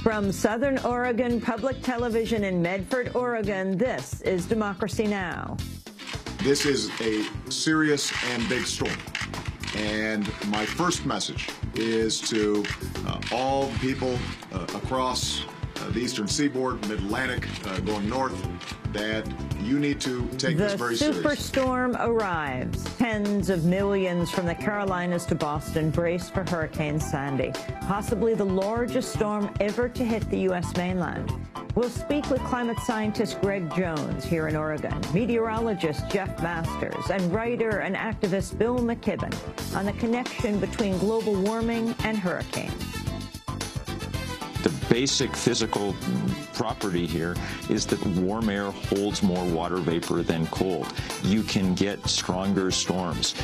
From Southern Oregon Public Television in Medford, Oregon, this is Democracy Now! This is a serious and big storm. And my first message is to all people across the eastern seaboard, mid-Atlantic, going north, that you need to take this very seriously. The superstorm arrives. Tens of millions from the Carolinas to Boston brace for Hurricane Sandy, possibly the largest storm ever to hit the U.S. mainland. We'll speak with climate scientist Greg Jones here in Oregon, meteorologist Jeff Masters, and writer and activist Bill McKibben on the connection between global warming and hurricanes. The basic physical property here is that warm air holds more water vapor than cold. You can get stronger storms.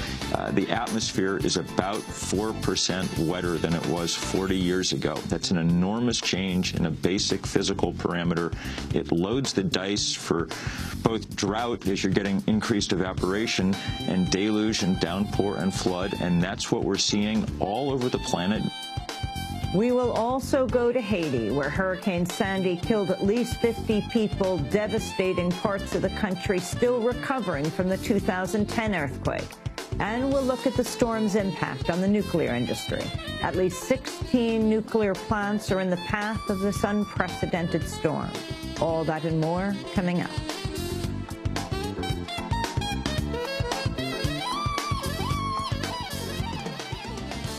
The atmosphere is about 4% wetter than it was 40 years ago. That's an enormous change in a basic physical parameter. It loads the dice for both drought, as you're getting increased evaporation, and deluge and downpour and flood, and that's what we're seeing all over the planet. We will also go to Haiti, where Hurricane Sandy killed at least 50 people, devastating parts of the country still recovering from the 2010 earthquake. And we'll look at the storm's impact on the nuclear industry. At least 16 nuclear plants are in the path of this unprecedented storm. All that and more coming up.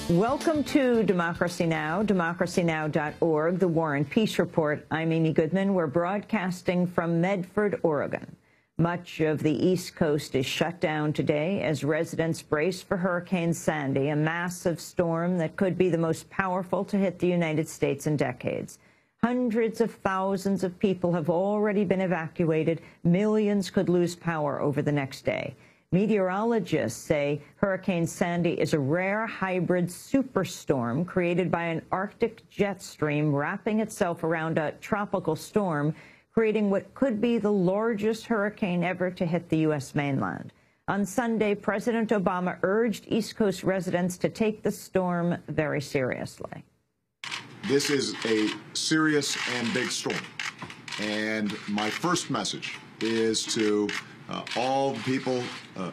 Welcome to Democracy Now!, democracynow.org, the War and Peace Report. I'm Amy Goodman. We're broadcasting from Medford, Oregon. Much of the East Coast is shut down today as residents brace for Hurricane Sandy, a massive storm that could be the most powerful to hit the United States in decades. Hundreds of thousands of people have already been evacuated. Millions could lose power over the next day. Meteorologists say Hurricane Sandy is a rare hybrid superstorm created by an Arctic jet stream wrapping itself around a tropical storm, creating what could be the largest hurricane ever to hit the U.S. mainland. On Sunday, President Obama urged East Coast residents to take the storm very seriously. This is a serious and big storm. And my first message is to all people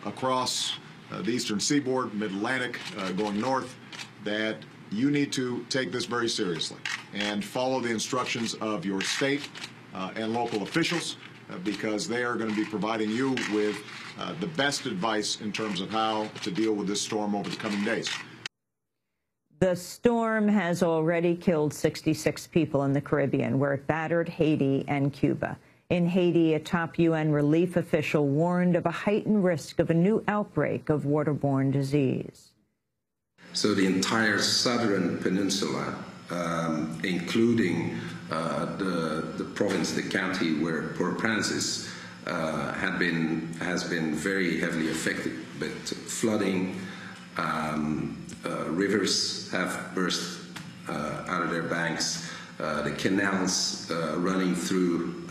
across the eastern seaboard, mid-Atlantic, going north, that you need to take this very seriously and follow the instructions of your state and local officials, because they are going to be providing you with the best advice in terms of how to deal with this storm over the coming days. The storm has already killed 66 people in the Caribbean, where it battered Haiti and Cuba. In Haiti, a top UN relief official warned of a heightened risk of a new outbreak of waterborne disease. So the entire southern peninsula, including the province, the county where Port-au-Prince is, has been very heavily affected. But flooding, rivers have burst out of their banks. The canals running through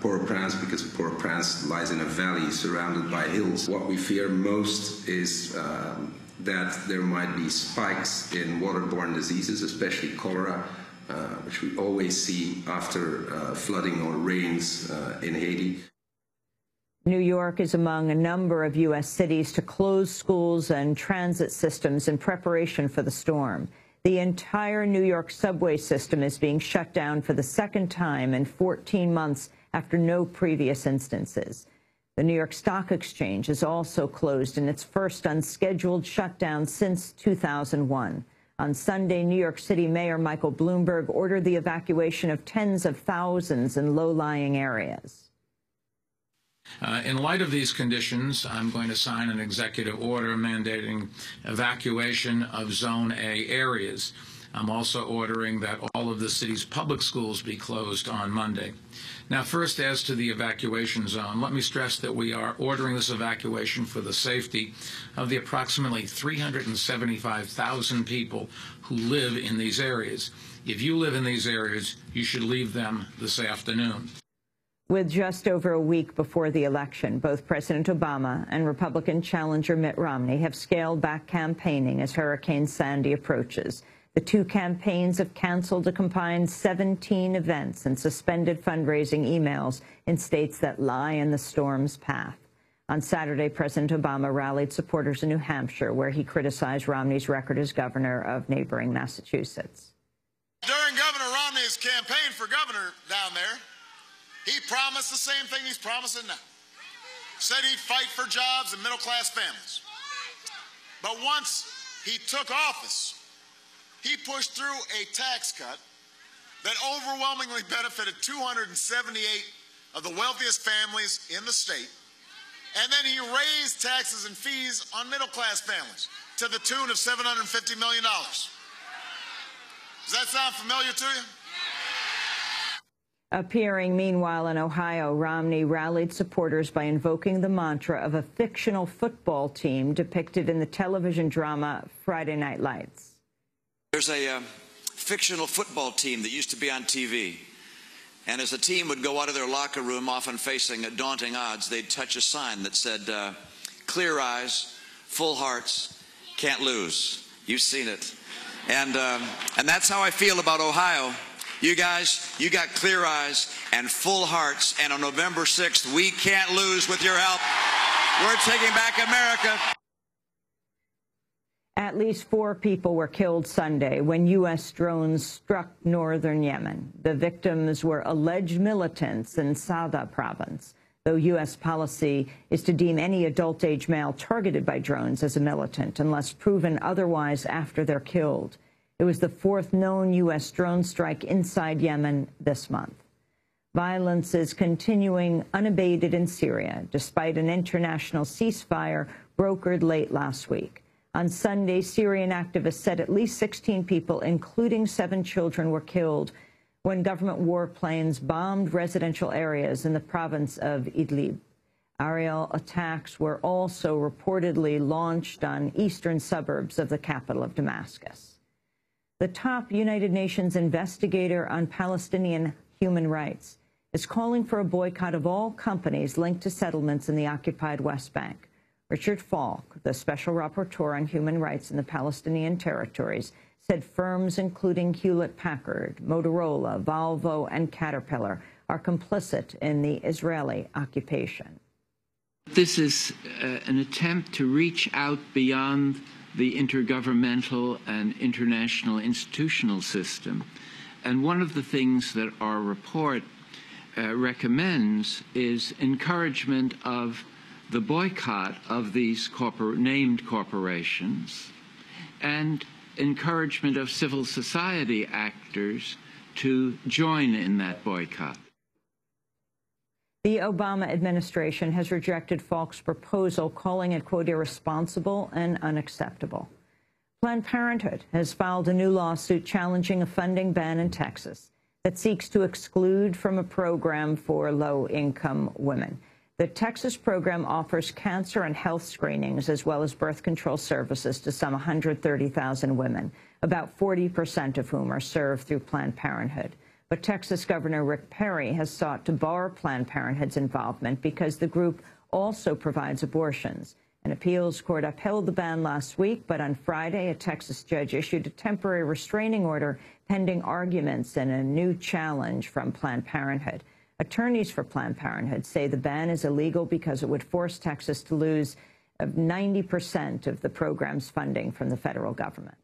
Port-au-Prince, because Port-au-Prince lies in a valley surrounded by hills. What we fear most is that there might be spikes in waterborne diseases, especially cholera, which we always see after flooding or rains in Haiti. New York is among a number of U.S. cities to close schools and transit systems in preparation for the storm. The entire New York subway system is being shut down for the second time in 14 months after no previous instances. The New York Stock Exchange is also closed in its first unscheduled shutdown since 2001. On Sunday, New York City Mayor Michael Bloomberg ordered the evacuation of tens of thousands in low-lying areas. In light of these conditions, I'm going to sign an executive order mandating evacuation of Zone A areas. I'm also ordering that all of the city's public schools be closed on Monday. Now, first, as to the evacuation zone, let me stress that we are ordering this evacuation for the safety of the approximately 375,000 people who live in these areas. If you live in these areas, you should leave them this afternoon. With just over a week before the election, both President Obama and Republican challenger Mitt Romney have scaled back campaigning as Hurricane Sandy approaches. The two campaigns have canceled a combined 17 events and suspended fundraising emails in states that lie in the storm's path. On Saturday, President Obama rallied supporters in New Hampshire, where he criticized Romney's record as governor of neighboring Massachusetts. During Governor Romney's campaign for governor down there, he promised the same thing he's promising now. Said he'd fight for jobs and middle-class families. But once he took office, he pushed through a tax cut that overwhelmingly benefited 278 of the wealthiest families in the state. And then he raised taxes and fees on middle-class families to the tune of $750 million. Does that sound familiar to you? Appearing, meanwhile, in Ohio, Romney rallied supporters by invoking the mantra of a fictional football team depicted in the television drama Friday Night Lights. There's a fictional football team that used to be on TV. And as the team would go out of their locker room, often facing daunting odds, they'd touch a sign that said, clear eyes, full hearts, can't lose. You've seen it. And that's how I feel about Ohio. You guys, you got clear eyes and full hearts, and on November 6th, we can't lose with your help. We're taking back America. At least 4 people were killed Sunday when U.S. drones struck northern Yemen. The victims were alleged militants in Sada province, though U.S. policy is to deem any adult-age male targeted by drones as a militant unless proven otherwise after they're killed. It was the 4th known U.S. drone strike inside Yemen this month. Violence is continuing unabated in Syria, despite an international ceasefire brokered late last week. On Sunday, Syrian activists said at least 16 people, including 7 children, were killed when government warplanes bombed residential areas in the province of Idlib. Aerial attacks were also reportedly launched on eastern suburbs of the capital of Damascus. The top United Nations investigator on Palestinian human rights is calling for a boycott of all companies linked to settlements in the occupied West Bank. Richard Falk, the special rapporteur on human rights in the Palestinian territories, said firms including Hewlett-Packard, Motorola, Volvo, and Caterpillar are complicit in the Israeli occupation. This is an attempt to reach out beyond the intergovernmental and international institutional system. And one of the things that our report recommends is encouragement of the boycott of these named corporations and encouragement of civil society actors to join in that boycott. The Obama administration has rejected Falk's proposal, calling it, quote, irresponsible and unacceptable. Planned Parenthood has filed a new lawsuit challenging a funding ban in Texas that seeks to exclude from a program for low-income women. The Texas program offers cancer and health screenings as well as birth control services to some 130,000 women, about 40% of whom are served through Planned Parenthood. But Texas Governor Rick Perry has sought to bar Planned Parenthood's involvement because the group also provides abortions. An appeals court upheld the ban last week, but on Friday, a Texas judge issued a temporary restraining order pending arguments and a new challenge from Planned Parenthood. Attorneys for Planned Parenthood say the ban is illegal because it would force Texas to lose 90% of the program's funding from the federal government.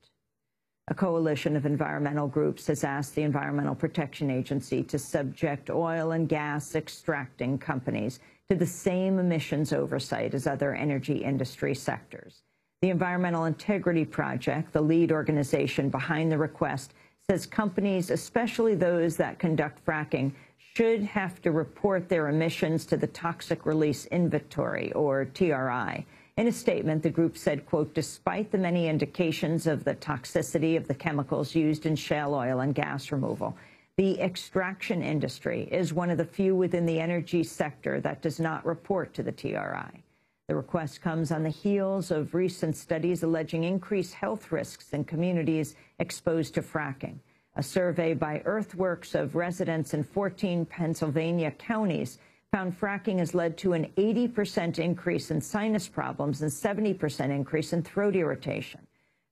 A coalition of environmental groups has asked the Environmental Protection Agency to subject oil and gas extracting companies to the same emissions oversight as other energy industry sectors. The Environmental Integrity Project, the lead organization behind the request, says companies, especially those that conduct fracking, should have to report their emissions to the Toxic Release Inventory, or TRI. In a statement, the group said, quote, despite the many indications of the toxicity of the chemicals used in shale oil and gas removal, the extraction industry is one of the few within the energy sector that does not report to the TRI. The request comes on the heels of recent studies alleging increased health risks in communities exposed to fracking. A survey by Earthworks of residents in 14 Pennsylvania counties found fracking has led to an 80% increase in sinus problems and 70% increase in throat irritation.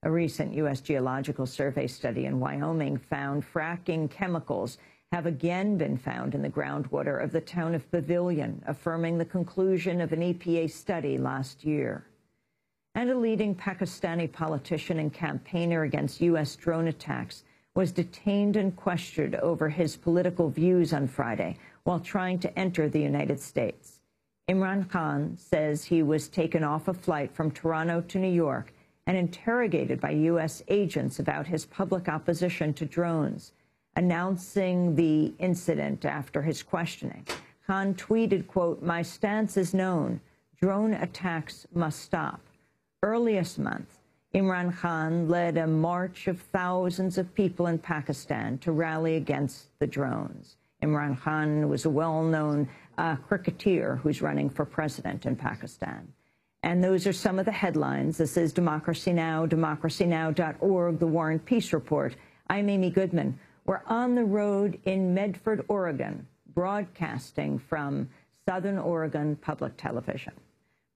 A recent U.S. Geological Survey study in Wyoming found fracking chemicals have again been found in the groundwater of the town of Pavilion, affirming the conclusion of an EPA study last year. And a leading Pakistani politician and campaigner against U.S. drone attacks was detained and questioned over his political views on Friday while trying to enter the United States. Imran Khan says he was taken off a flight from Toronto to New York and interrogated by U.S. agents about his public opposition to drones. Announcing the incident after his questioning, Khan tweeted, quote, "My stance is known. Drone attacks must stop." Earliest month, Imran Khan led a march of thousands of people in Pakistan to rally against the drones. Imran Khan was a well-known cricketer who's running for president in Pakistan. And those are some of the headlines. This is Democracy Now!, democracynow.org, The War and Peace Report. I'm Amy Goodman. We're on the road in Medford, Oregon, broadcasting from Southern Oregon Public Television.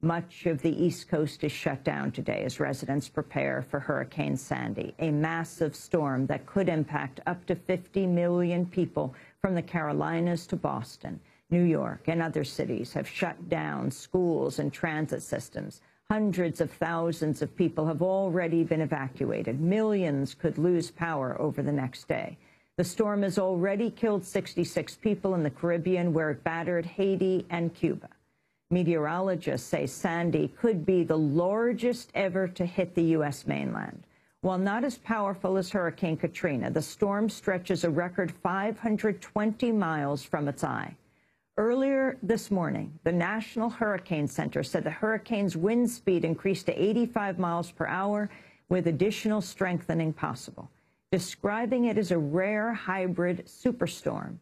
Much of the East Coast is shut down today as residents prepare for Hurricane Sandy, a massive storm that could impact up to 50 million people from the Carolinas to Boston. New York and other cities have shut down schools and transit systems. Hundreds of thousands of people have already been evacuated. Millions could lose power over the next day. The storm has already killed 66 people in the Caribbean, where it battered Haiti and Cuba. Meteorologists say Sandy could be the largest ever to hit the U.S. mainland. While not as powerful as Hurricane Katrina, the storm stretches a record 520 miles from its eye. Earlier this morning, the National Hurricane Center said the hurricane's wind speed increased to 85 miles per hour, with additional strengthening possible, describing it as a rare hybrid superstorm.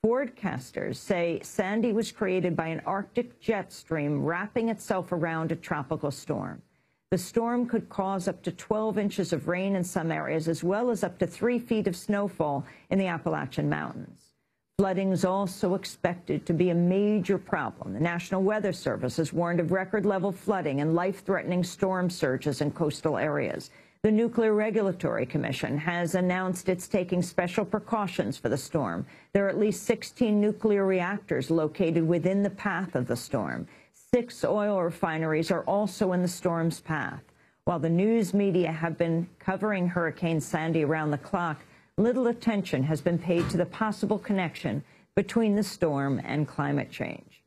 Forecasters say Sandy was created by an Arctic jet stream wrapping itself around a tropical storm. The storm could cause up to 12 inches of rain in some areas, as well as up to 3 feet of snowfall in the Appalachian Mountains. Flooding is also expected to be a major problem. The National Weather Service has warned of record-level flooding and life-threatening storm surges in coastal areas. The Nuclear Regulatory Commission has announced it's taking special precautions for the storm. There are at least 16 nuclear reactors located within the path of the storm. 6 oil refineries are also in the storm's path. While the news media have been covering Hurricane Sandy around the clock, little attention has been paid to the possible connection between the storm and climate change.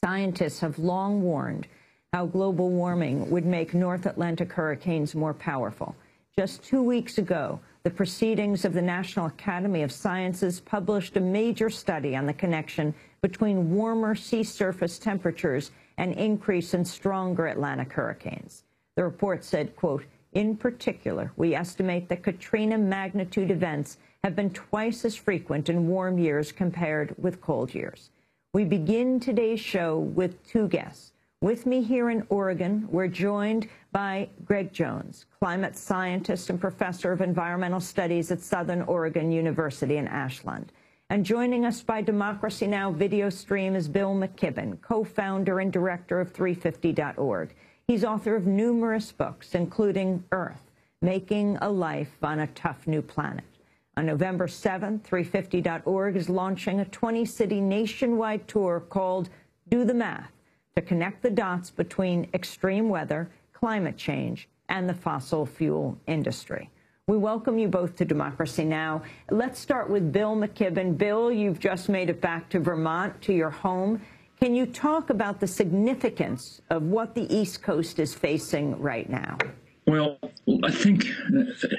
Scientists have long warned how global warming would make North Atlantic hurricanes more powerful. Just 2 weeks ago, the Proceedings of the National Academy of Sciences published a major study on the connection between warmer sea surface temperatures and increase in stronger Atlantic hurricanes. The report said, quote, "In particular, we estimate that Katrina magnitude events have been twice as frequent in warm years compared with cold years." We begin today's show with 2 guests. With me here in Oregon, we're joined by Greg Jones, climate scientist and professor of environmental studies at Southern Oregon University in Ashland. And joining us by Democracy Now! Video stream is Bill McKibben, co-founder and director of 350.org. He's author of numerous books, including Earth, Making a Life on a Tough New Planet. On November 7th, 350.org is launching a 20-city nationwide tour called Do the Math, to connect the dots between extreme weather, climate change, and the fossil fuel industry. We welcome you both to Democracy Now! Let's start with Bill McKibben. Bill, you've just made it back to Vermont, to your home. Can you talk about the significance of what the East Coast is facing right now? Well, I think,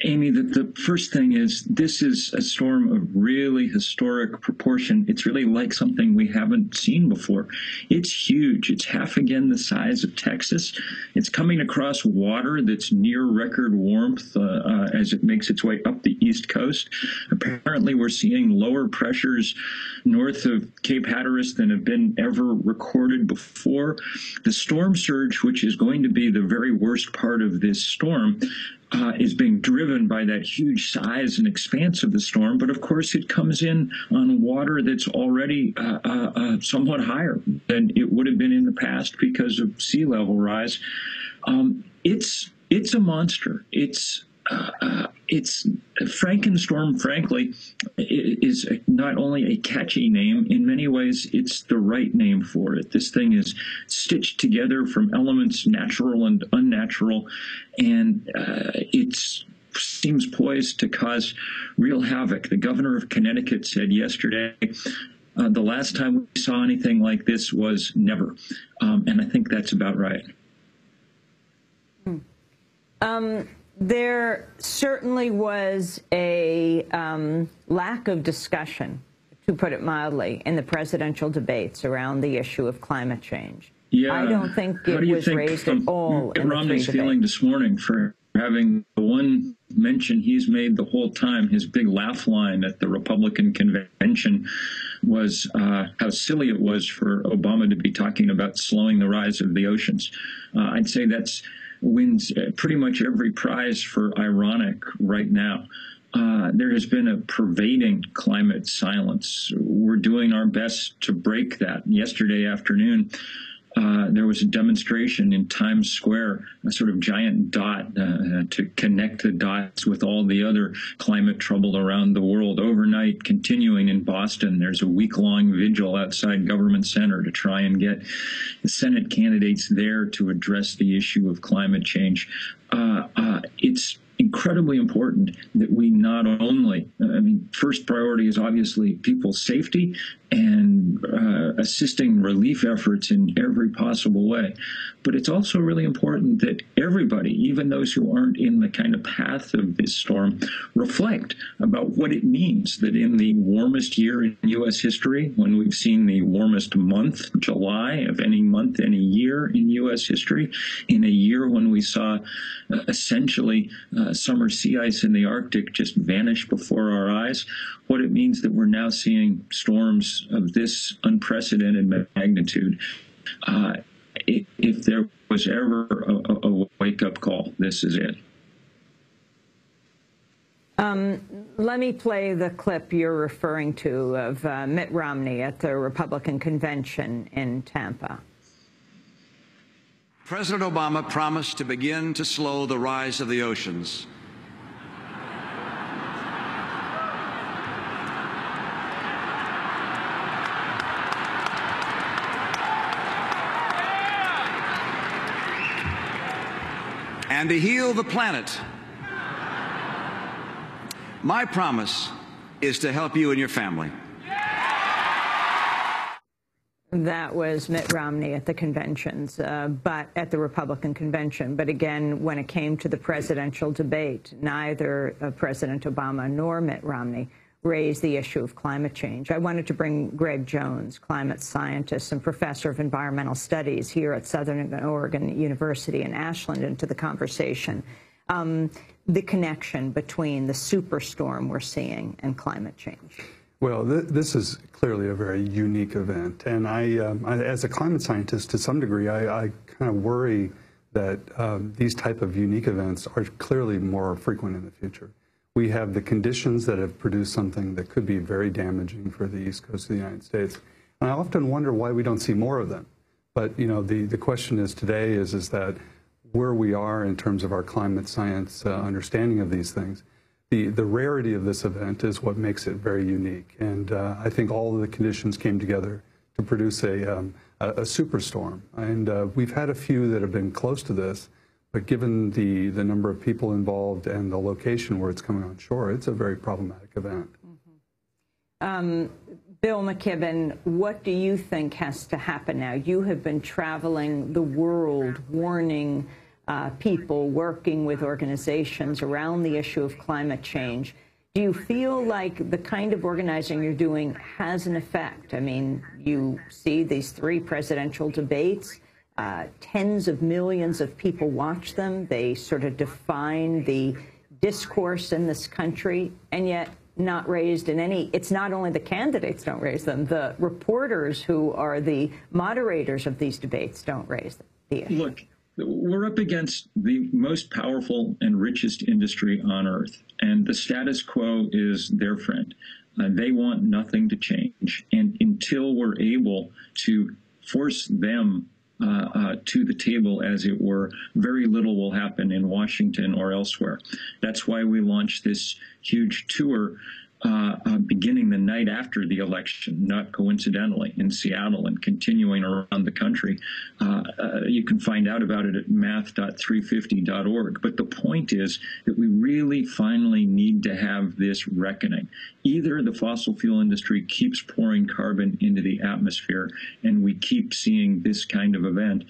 Amy, that the first thing is this is a storm of really historic proportion. It's really like something we haven't seen before. It's huge. It's half again the size of Texas. It's coming across water that's near record warmth as it makes its way up the East Coast. Apparently, we're seeing lower pressures north of Cape Hatteras than have been ever recorded before. The storm surge, which is going to be the very worst part of this storm, is being driven by that huge size and expanse of the storm. But of course, it comes in on water that's already somewhat higher than it would have been in the past because of sea level rise. It's It's a monster. It's Frankenstorm, frankly, is not only a catchy name. In many ways, it's the right name for it. This thing is stitched together from elements natural and unnatural, and it seems poised to cause real havoc. The governor of Connecticut said yesterday, the last time we saw anything like this was never. And I think that's about right. There certainly was a lack of discussion, to put it mildly, in the presidential debates around the issue of climate change. Yeah. I don't think it was raised at all in the Romney's three feeling debates. this morning for having the one mention he's made the whole time, his big laugh line at the Republican convention was how silly it was for Obama to be talking about slowing the rise of the oceans. I'd say that's wins pretty much every prize for ironic right now. There has been a pervading climate silence. We're doing our best to break that. Yesterday afternoon, there was a demonstration in Times Square, a sort of giant dot to connect the dots with all the other climate trouble around the world. Overnight, continuing in Boston, there's a week-long vigil outside Government Center to try and get the Senate candidates there to address the issue of climate change. It's incredibly important that we not only, first priority is obviously people's safety and assisting relief efforts in every possible way. But it's also really important that everybody, even those who aren't in the kind of path of this storm, reflect about what it means that in the warmest year in U.S. history, when we've seen the warmest month, July, of any month, any year in U.S. history, in a year when we saw essentially summer sea ice in the Arctic just vanish before our eyes, what it means that we're now seeing storms of this unprecedented magnitude. If there was ever a wake-up call, this is it. Let me play the clip you're referring to of Mitt Romney at the Republican convention in Tampa. President Obama promised to begin to slow the rise of the oceans. And to heal the planet. My promise is to help you and your family. That was Mitt Romney at the conventions, but at the Republican convention. But again, when it came to the presidential debate, neither President Obama nor Mitt Romney raised the issue of climate change. I wanted to bring Greg Jones, climate scientist and professor of environmental studies here at Southern Oregon University in Ashland, into the conversation. The connection between the superstorm we're seeing and climate change. Well, this is clearly a very unique event, and I as a climate scientist, to some degree, I kind of worry that these type of unique events are clearly more frequent in the future. We have the conditions that have produced something that could be very damaging for the East Coast of the United States, and I often wonder why we don't see more of them. But you know, the question is today is that where we are in terms of our climate science understanding of these things. The rarity of this event is what makes it very unique, and I think all of the conditions came together to produce a superstorm. And we've had a few that have been close to this, but given the number of people involved and the location where it's coming on shore, it's a very problematic event. Mm-hmm. Bill McKibben, what do you think has to happen now? You have been traveling the world warning people, working with organizations around the issue of climate change. Do you feel like the kind of organizing you're doing has an effect? I mean, you see these 3 presidential debates, tens of millions of people watch them. They sort of define the discourse in this country, and yet not raised in any, it's not only the candidates don't raise them, the reporters who are the moderators of these debates don't raise the issue. Look, we're up against the most powerful and richest industry on earth, and the status quo is their friend. They want nothing to change, and until we're able to force them to the table, as it were, very little will happen in Washington or elsewhere. That's why we launched this huge tour beginning the night after the election, not coincidentally, in Seattle and continuing around the country. You can find out about it at math.350.org. But the point is that we really finally need to have this reckoning. Either the fossil fuel industry keeps pouring carbon into the atmosphere and we keep seeing this kind of event,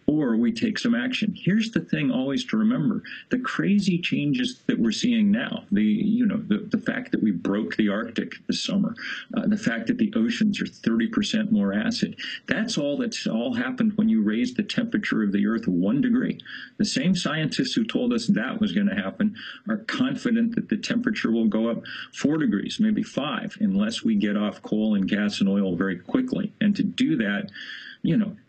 or we take some action. Here's the thing always to remember. The crazy changes that we're seeing now, the fact that we broke the Arctic this summer, the fact that the oceans are 30% more acid, that's all happened when you raised the temperature of the Earth 1 degree. The same scientists who told us that was going to happen are confident that the temperature will go up 4 degrees, maybe 5, unless we get off coal and gas and oil very quickly. And to do that,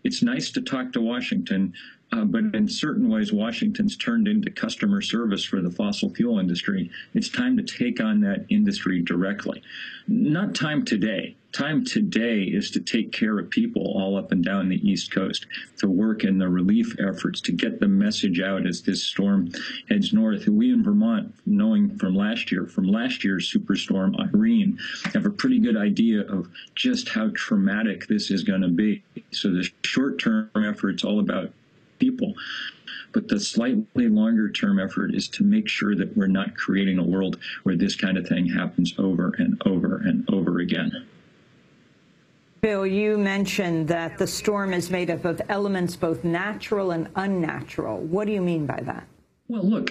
it's nice to talk to Washington, but in certain ways, Washington's turned into customer service for the fossil fuel industry. It's time to take on that industry directly. Not time today. Time today is to take care of people all up and down the East Coast, to work in the relief efforts, to get the message out as this storm heads north. We in Vermont, knowing from last year's superstorm Irene, have a pretty good idea of just how traumatic this is going to be. So the short-term effort's all about people. But the slightly longer-term effort is to make sure that we're not creating a world where this kind of thing happens over and over and over again. Bill, you mentioned that the storm is made up of elements both natural and unnatural. What do you mean by that? Well, look,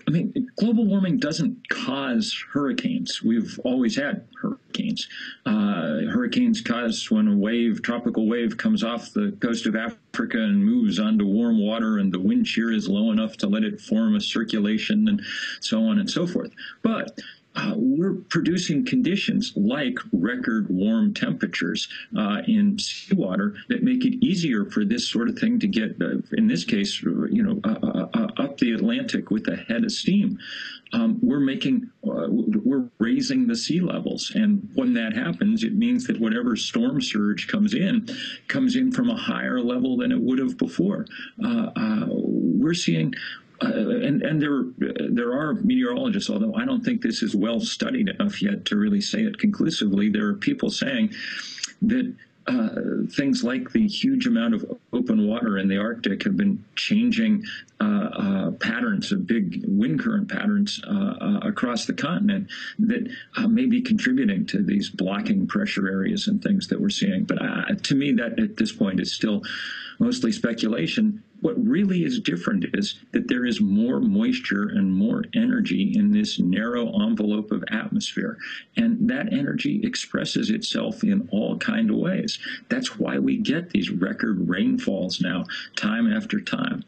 global warming doesn't cause hurricanes. We've always had hurricanes. Hurricanes cause when a tropical wave comes off the coast of Africa and moves onto warm water, and the wind shear is low enough to let it form a circulation and so on and so forth. But we're producing conditions like record warm temperatures in seawater that make it easier for this sort of thing to get, in this case, up the Atlantic with a head of steam. We're raising the sea levels, and when that happens, it means that whatever storm surge comes in from a higher level than it would have before. We're seeing. And there are meteorologists, although I don't think this is well studied enough yet to really say it conclusively. There are people saying that things like the huge amount of open water in the Arctic have been changing patterns of big wind current patterns across the continent that may be contributing to these blocking pressure areas and things that we're seeing. But to me, that at this point is still mostly speculation. What really is different is that there is more moisture and more energy in this narrow envelope of atmosphere, and that energy expresses itself in all kinds of ways. That's why we get these record rainfalls now, time after time.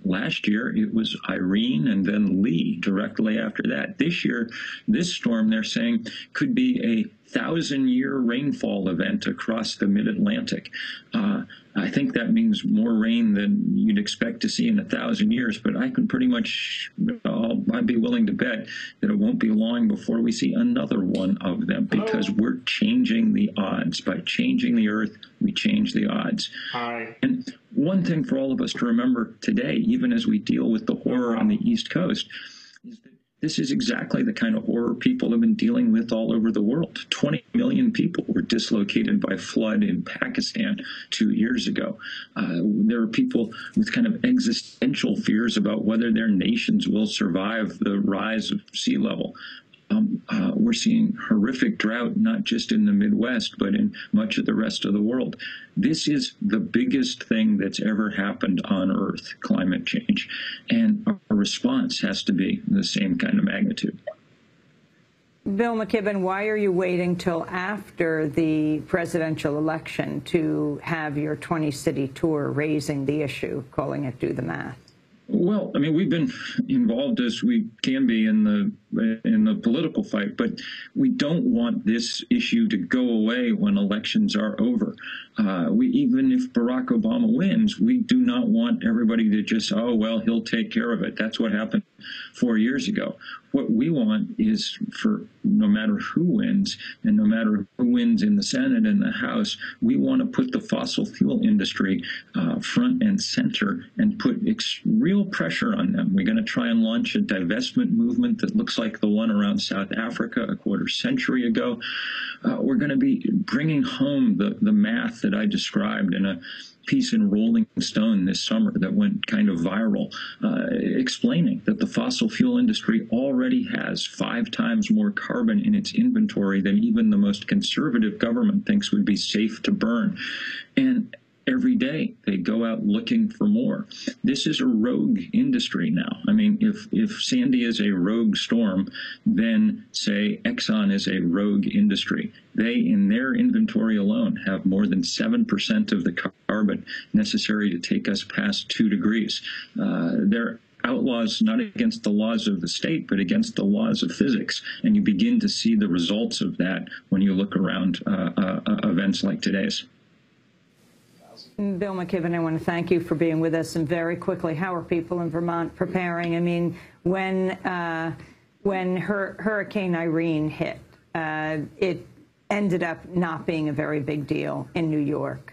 Last year it was Irene and then Lee directly after that. This year, this storm, they're saying, could be a 1,000-year rainfall event across the mid-Atlantic. I think that means more rain than you'd expect to see in 1,000 years, but I can pretty much, I'd be willing to bet that it won't be long before we see another one of them, because we're changing the odds. By changing the Earth, we change the odds. Hi. And one thing for all of us to remember today, even as we deal with the horror on the East Coast, is that this is exactly the kind of horror people have been dealing with all over the world. 20 million people were dislocated by flood in Pakistan 2 years ago. There are people with kind of existential fears about whether their nations will survive the rise of sea level. We're seeing horrific drought, not just in the Midwest, but in much of the rest of the world. This is the biggest thing that's ever happened on Earth, climate change. And our response has to be the same kind of magnitude. Bill McKibben, why are you waiting till after the presidential election to have your 20-city tour raising the issue, calling it Do the Math? Well, we've been involved as we can be in the in the political fight, but we don't want this issue to go away when elections are over. Even if Barack Obama wins, we do not want everybody to just, oh, well, he'll take care of it. That's what happened 4 years ago. What we want is for no matter who wins, and no matter who wins in the Senate and the House, we want to put the fossil fuel industry front and center and put real pressure on them. We're going to try and launch a divestment movement that looks like the one around South Africa a quarter century ago. We're going to be bringing home the math that I described in a piece in Rolling Stone this summer that went kind of viral, explaining that the fossil fuel industry already has 5 times more carbon in its inventory than even the most conservative government thinks would be safe to burn. And every day they go out looking for more. This is a rogue industry now. I mean, if Sandy is a rogue storm, then say Exxon is a rogue industry. They, in their inventory alone, have more than 7% of the carbon necessary to take us past 2 degrees. They're outlaws not against the laws of the state, but against the laws of physics. And you begin to see the results of that when you look around events like today's. Bill McKibben, I want to thank you for being with us. And very quickly, how are people in Vermont preparing? I mean, when Hurricane Irene hit, it ended up not being a very big deal in New York,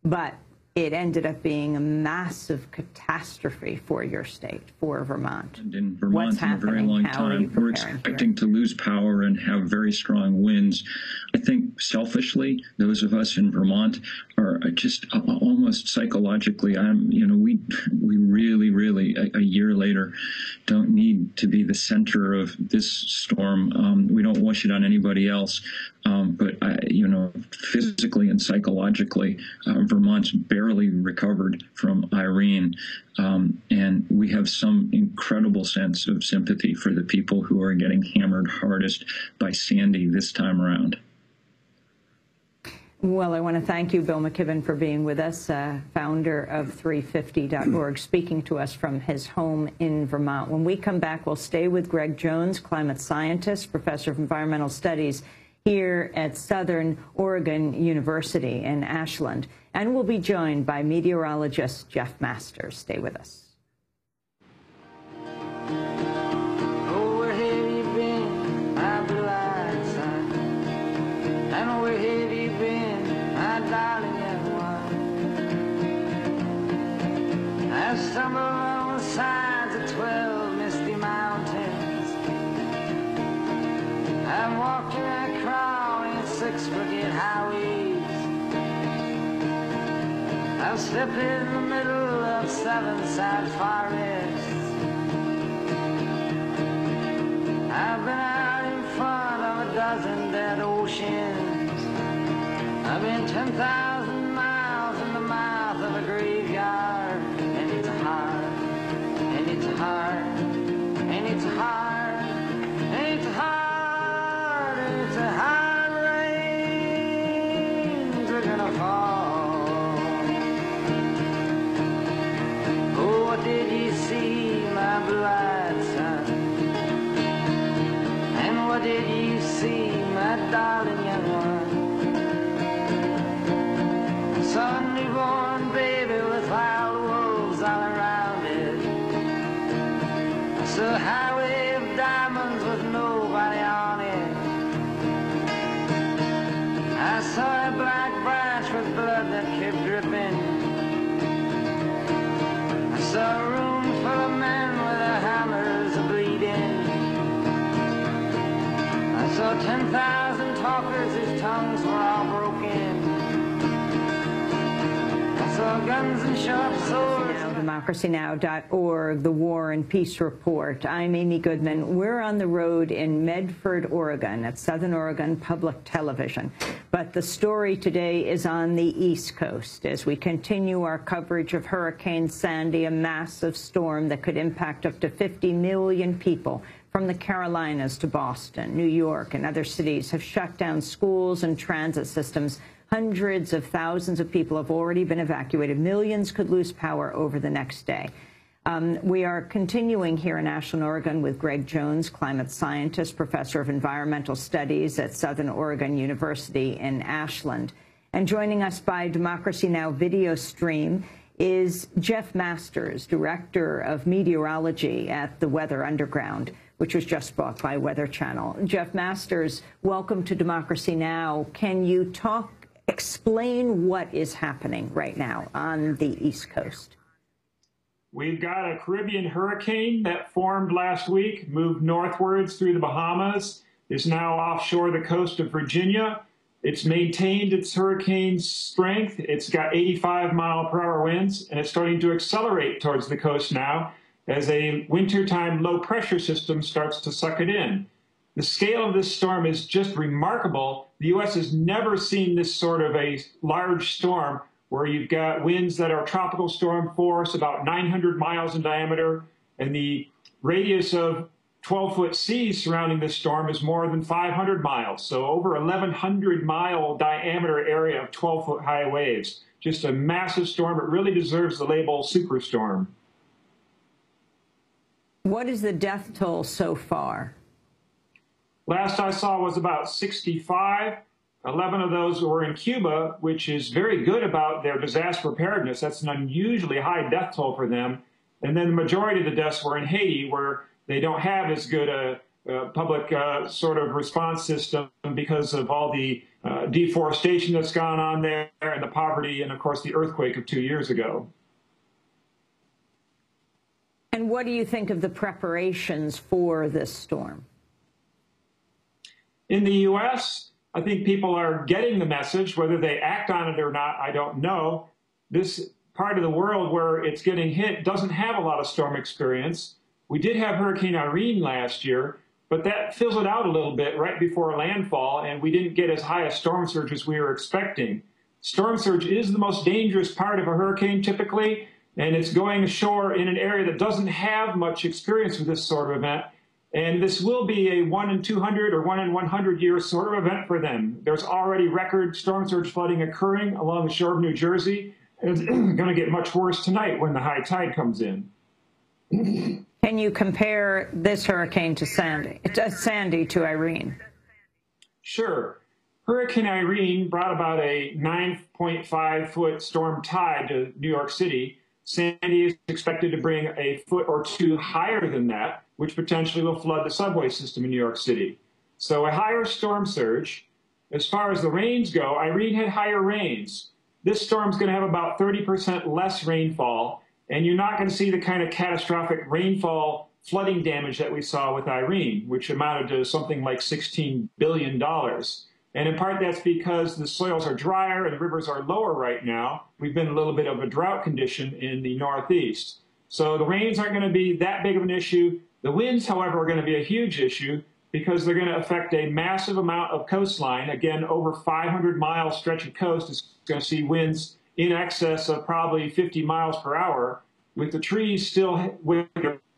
but it ended up being a massive catastrophe for your state, for Vermont. And in Vermont, in a very long time, we're expecting to lose power and have very strong winds. I think selfishly, those of us in Vermont are just almost psychologically, we really, a year later, don't need to be the center of this storm. We don't wish it on anybody else. But physically and psychologically, Vermont's barely recovered from Irene. And we have some incredible sense of sympathy for the people who are getting hammered hardest by Sandy this time around. Well, I want to thank you, Bill McKibben, for being with us, founder of 350.org, speaking to us from his home in Vermont. When we come back, we'll stay with Greg Jones, climate scientist, professor of environmental studies here at Southern Oregon University in Ashland. And we'll be joined by meteorologist Jeff Masters. Stay with us. Oh, where have you been, my beloved son? And where have you been, my darling young one? I stumbled on the sides of 12 misty mountains. I'm walking and crawling 6 crooked highways. I've stepped in the middle of 7 sad forests. I've been out in front of a dozen dead oceans. I've been 10,000 miles in the mouth of a graveyard. And it's hard, and it's hard, and it's hard, and it's hard, and it's a hard rains are gonna fall. Oh, what did you see, my blue-eyed son? And what did you see, my darling young one? I saw a newborn baby with wild wolves all around it. I saw a highway of diamonds with nobody on it. I saw a black branch with blood that kept dripping. I saw a room full of men with their hammers bleeding. I saw 10,000 talkers whose tongues were all broken. I saw guns and sharp swords. DemocracyNow.org, the War and Peace Report. I'm Amy Goodman. We're on the road in Medford, Oregon, at Southern Oregon Public Television. But the story today is on the East Coast as we continue our coverage of Hurricane Sandy, a massive storm that could impact up to 50 million people. From the Carolinas to Boston, New York, and other cities have shut down schools and transit systems. Hundreds of thousands of people have already been evacuated. Millions could lose power over the next day. We are continuing here in Ashland, Oregon with Greg Jones, climate scientist, professor of environmental studies at Southern Oregon University in Ashland. And joining us by Democracy Now! Video stream is Jeff Masters, director of meteorology at the Weather Underground, which was just bought by Weather Channel. Jeff Masters, welcome to Democracy Now! Can you explain what is happening right now on the East Coast? We've got a Caribbean hurricane that formed last week, moved northwards through the Bahamas, is now offshore the coast of Virginia. It's maintained its hurricane strength. It's got 85-mile-per-hour winds, and it's starting to accelerate towards the coast now as a wintertime low-pressure system starts to suck it in. The scale of this storm is just remarkable. The U.S. has never seen this sort of a large storm where you've got winds that are tropical storm force, about 900 miles in diameter, and the radius of 12-foot seas surrounding this storm is more than 500 miles. So over 1,100-mile diameter area of 12-foot high waves. Just a massive storm. It really deserves the label superstorm. What is the death toll so far? Last I saw was about 65. 11 of those were in Cuba, which is very good about their disaster preparedness. That's an unusually high death toll for them. And then the majority of the deaths were in Haiti, where they don't have as good a public sort of response system because of all the deforestation that's gone on there and the poverty and, of course, the earthquake of 2 years ago. And what do you think of the preparations for this storm? In the U.S., I think people are getting the message. Whether they act on it or not, I don't know. This part of the world where it's getting hit doesn't have a lot of storm experience. We did have Hurricane Irene last year, but that fizzled out a little bit right before landfall, and we didn't get as high a storm surge as we were expecting. Storm surge is the most dangerous part of a hurricane typically, and it's going ashore in an area that doesn't have much experience with this sort of event. And this will be a 1 in 200 or 1 in 100 year sort of event for them. There's already record storm surge flooding occurring along the shore of New Jersey. It's going to get much worse tonight when the high tide comes in. Can you compare this hurricane to Sandy to Irene? Sure. Hurricane Irene brought about a 9.5-foot storm tide to New York City. Sandy is expected to bring a foot or two higher than that, which potentially will flood the subway system in New York City. So a higher storm surge. As far as the rains go, Irene had higher rains. This storm's going to have about 30% less rainfall, and you're not going to see the kind of catastrophic rainfall flooding damage that we saw with Irene, which amounted to something like $16 billion. And in part, that's because the soils are drier and the rivers are lower right now. We've been in a little bit of a drought condition in the Northeast. So the rains aren't going to be that big of an issue. The winds, however, are going to be a huge issue because they're going to affect a massive amount of coastline. Again, over 500-mile stretch of coast is going to see winds in excess of probably 50 miles per hour. With the trees still with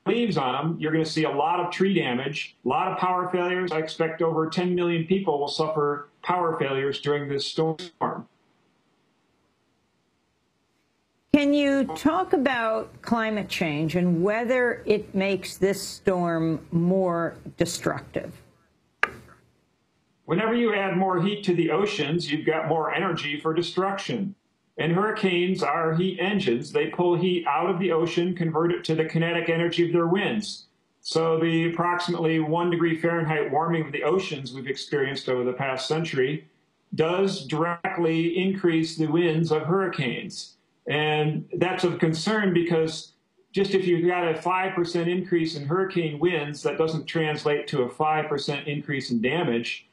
leaves on them, you're going to see a lot of tree damage, a lot of power failures. I expect over 10 million people will suffer power failures during this storm. Can you talk about climate change and whether it makes this storm more destructive? Whenever you add more heat to the oceans, you've got more energy for destruction. And hurricanes are heat engines. They pull heat out of the ocean, convert it to the kinetic energy of their winds. So the approximately 1 degree Fahrenheit warming of the oceans we've experienced over the past century does directly increase the winds of hurricanes. And that's of concern because just if you've got a 5% increase in hurricane winds, that doesn't translate to a 5% increase in damage.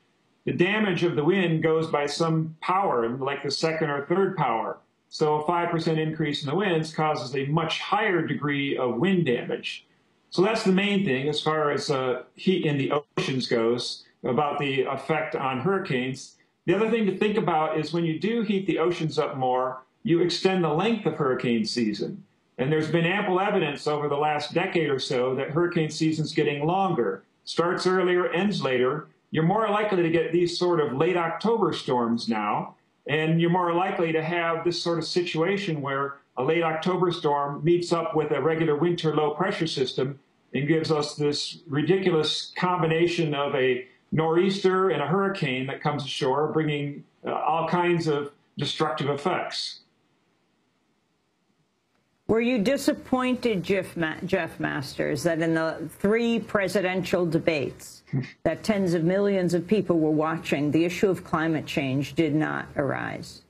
The damage of the wind goes by some power, like the second or third power. So a 5% increase in the winds causes a much higher degree of wind damage. So that's the main thing as far as heat in the oceans goes about the effect on hurricanes. The other thing to think about is when you do heat the oceans up more, you extend the length of hurricane season. And there's been ample evidence over the last decade or so that hurricane season's getting longer. Starts earlier, ends later. You're more likely to get these sort of late October storms now. And you're more likely to have this sort of situation where a late October storm meets up with a regular winter low pressure system and gives us this ridiculous combination of a nor'easter and a hurricane that comes ashore, bringing all kinds of destructive effects. Were you disappointed, Jeff Masters, that in the 3 presidential debates that tens of millions of people were watching, the issue of climate change did not arise?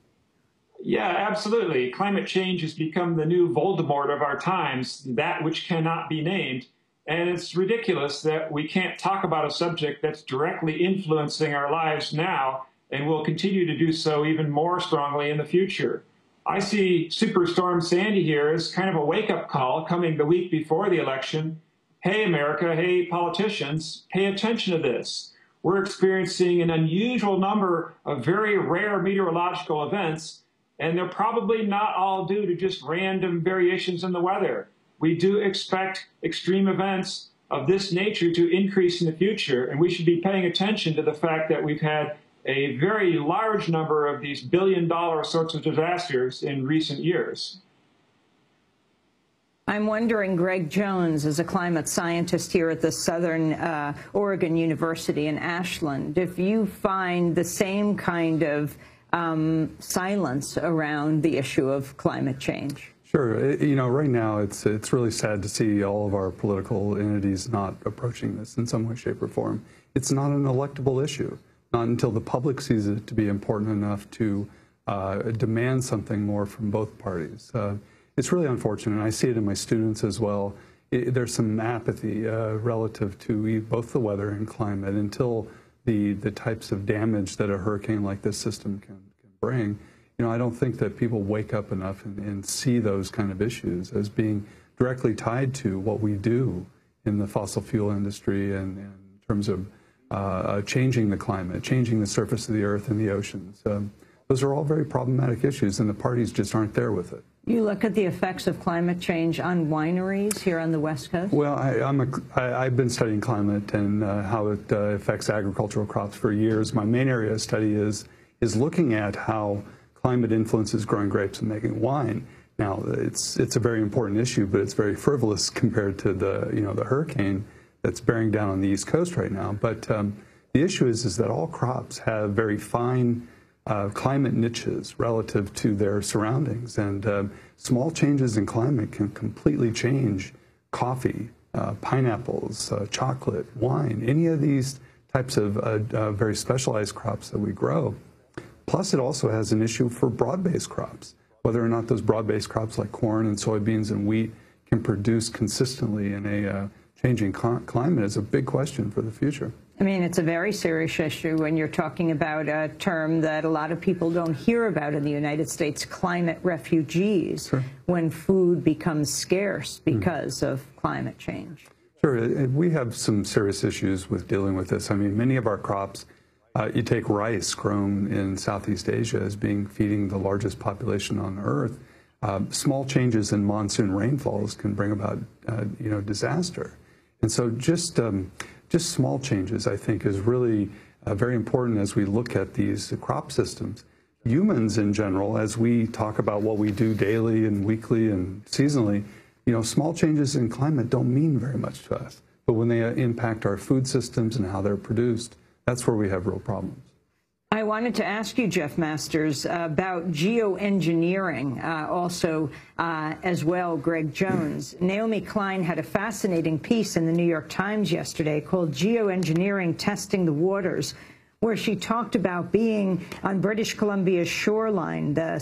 Yeah, absolutely. Climate change has become the new Voldemort of our times, that which cannot be named. And it's ridiculous that we can't talk about a subject that's directly influencing our lives now and will continue to do so even more strongly in the future. I see Superstorm Sandy here as kind of a wake-up call coming the week before the election. Hey, America, hey, politicians, pay attention to this. We're experiencing an unusual number of very rare meteorological events, and they're probably not all due to just random variations in the weather. We do expect extreme events of this nature to increase in the future, and we should be paying attention to the fact that we've had a very large number of these billion-dollar sorts of disasters in recent years. I'm wondering, Greg Jones, as a climate scientist here at the Southern Oregon University in Ashland, if you find the same kind of silence around the issue of climate change. Sure. You know, right now it's really sad to see all of our political entities not approaching this in some way, shape, or form. It's not an electable issue. Not until the public sees it to be important enough to demand something more from both parties. It's really unfortunate, and I see it in my students as well. There's some apathy relative to both the weather and climate until the types of damage that a hurricane like this system can bring. You know, I don't think that people wake up enough and see those kind of issues as being directly tied to what we do in the fossil fuel industry and in terms of changing the climate, changing the surface of the earth and the oceans. Those are all very problematic issues, and the parties just aren't there with it. You look at the effects of climate change on wineries here on the West Coast? Well, I've been studying climate and how it affects agricultural crops for years. My main area of study is looking at how climate influences growing grapes and making wine. Now, it's a very important issue, but it's very frivolous compared to the hurricane that's bearing down on the East Coast right now. But the issue is that all crops have very fine climate niches relative to their surroundings, and small changes in climate can completely change coffee, pineapples, chocolate, wine, any of these types of very specialized crops that we grow. Plus, it also has an issue for broad-based crops, whether or not those broad-based crops like corn and soybeans and wheat can produce consistently in a changing climate is a big question for the future. I mean, it's a very serious issue when you're talking about a term that a lot of people don't hear about in the United States, climate refugees, sure, when food becomes scarce because of climate change. Sure. We have some serious issues with dealing with this. I mean, many of our crops, you take rice grown in Southeast Asia as being feeding the largest population on Earth. Small changes in monsoon rainfalls can bring about, disaster. And so just small changes, I think, is really very important as we look at these crop systems. Humans in general, as we talk about what we do daily and weekly and seasonally, small changes in climate don't mean very much to us. But when they impact our food systems and how they're produced, that's where we have real problems. I wanted to ask you, Jeff Masters, about geoengineering, also as well, Greg Jones. Naomi Klein had a fascinating piece in the New York Times yesterday called Geoengineering Testing the Waters, where she talked about being on British Columbia's shoreline, the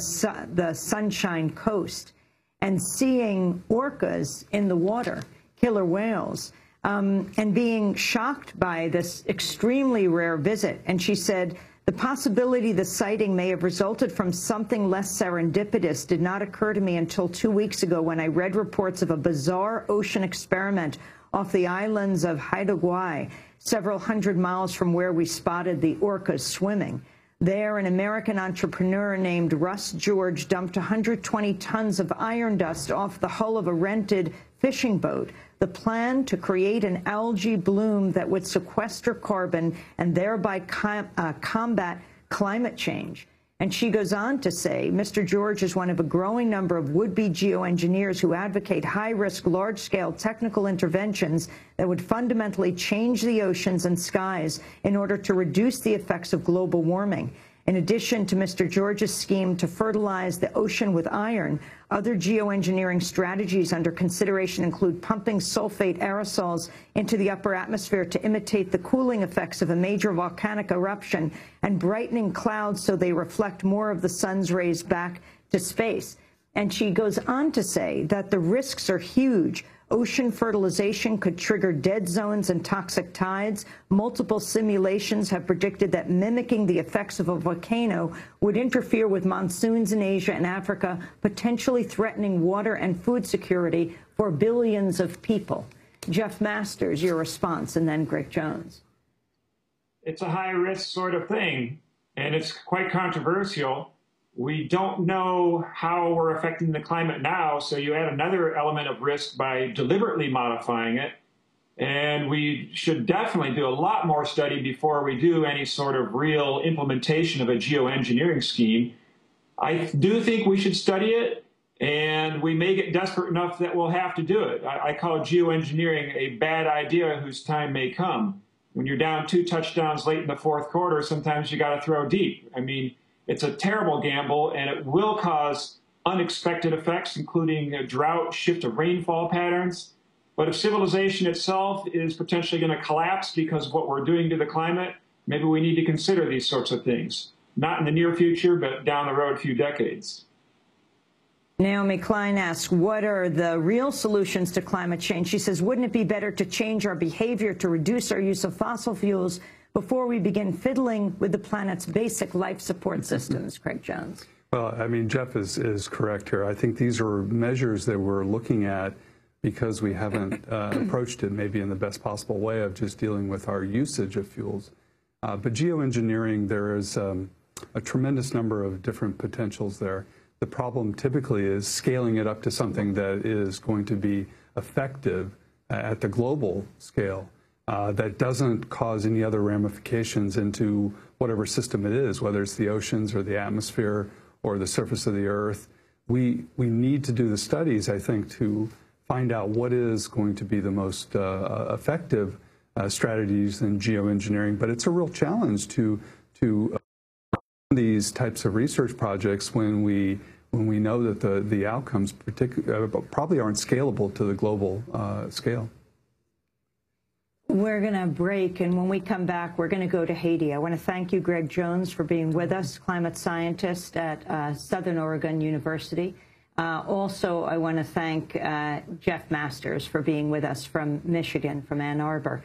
Sunshine Coast, and seeing orcas in the water, killer whales, and being shocked by this extremely rare visit. And she said, the possibility the sighting may have resulted from something less serendipitous did not occur to me until 2 weeks ago when I read reports of a bizarre ocean experiment off the islands of Haida Gwaii, several hundred miles from where we spotted the orcas swimming. There, an American entrepreneur named Russ George dumped 120 tons of iron dust off the hull of a rented fishing boat. The plan to create an algae bloom that would sequester carbon and thereby combat climate change. And she goes on to say, Mr. George is one of a growing number of would-be geoengineers who advocate high-risk, large-scale technical interventions that would fundamentally change the oceans and skies in order to reduce the effects of global warming. In addition to Mr. George's scheme to fertilize the ocean with iron, other geoengineering strategies under consideration include pumping sulfate aerosols into the upper atmosphere to imitate the cooling effects of a major volcanic eruption and brightening clouds so they reflect more of the sun's rays back to space. And she goes on to say that the risks are huge. Ocean fertilization could trigger dead zones and toxic tides. Multiple simulations have predicted that mimicking the effects of a volcano would interfere with monsoons in Asia and Africa, potentially threatening water and food security for billions of people. Jeff Masters, your response, and then Greg Jones. It's a high-risk sort of thing, and it's quite controversial. We don't know how we're affecting the climate now, so you add another element of risk by deliberately modifying it. And we should definitely do a lot more study before we do any sort of real implementation of a geoengineering scheme. I do think we should study it, and we may get desperate enough that we'll have to do it. I call geoengineering a bad idea whose time may come. When you're down 2 touchdowns late in the 4th quarter, sometimes you got to throw deep. I mean, it's a terrible gamble, and it will cause unexpected effects, including a drought, shift of rainfall patterns. But if civilization itself is potentially going to collapse because of what we're doing to the climate, maybe we need to consider these sorts of things. Not in the near future, but down the road a few decades. Naomi Klein asks, what are the real solutions to climate change? She says, wouldn't it be better to change our behavior to reduce our use of fossil fuels before we begin fiddling with the planet's basic life support systems? Craig Jones. Well, I mean, Jeff is correct here. I think these are measures that we're looking at because we haven't approached it maybe in the best possible way of just dealing with our usage of fuels. But geoengineering, there is a tremendous number of different potentials there. The problem typically is scaling it up to something that is going to be effective at the global scale. That doesn't cause any other ramifications into whatever system it is, whether it's the oceans or the atmosphere or the surface of the earth. We need to do the studies, I think, to find out what is going to be the most effective strategies in geoengineering. But it's a real challenge to these types of research projects when we know that the outcomes probably aren't scalable to the global scale. We're going to break, and when we come back, we're going to go to Haiti. I want to thank you, Greg Jones, for being with us, climate scientist at Southern Oregon University. Also, I want to thank Jeff Masters for being with us from Michigan, from Ann Arbor.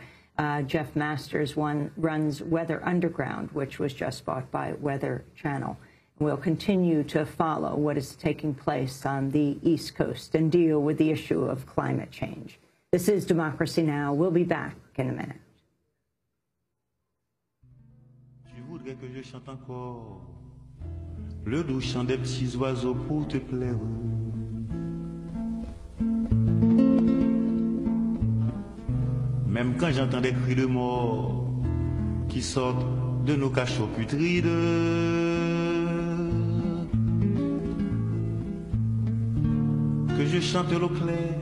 Jeff Masters runs Weather Underground, which was just bought by Weather Channel. We'll continue to follow what is taking place on the East Coast and deal with the issue of climate change. This is Democracy Now! We'll be back in a minute. Tu voudrais que je chante encore le doux chant des petits oiseaux pour te plaire. Même quand j'entends des cris de mort qui sortent de nos cachots putrides, que je chante l'eau claire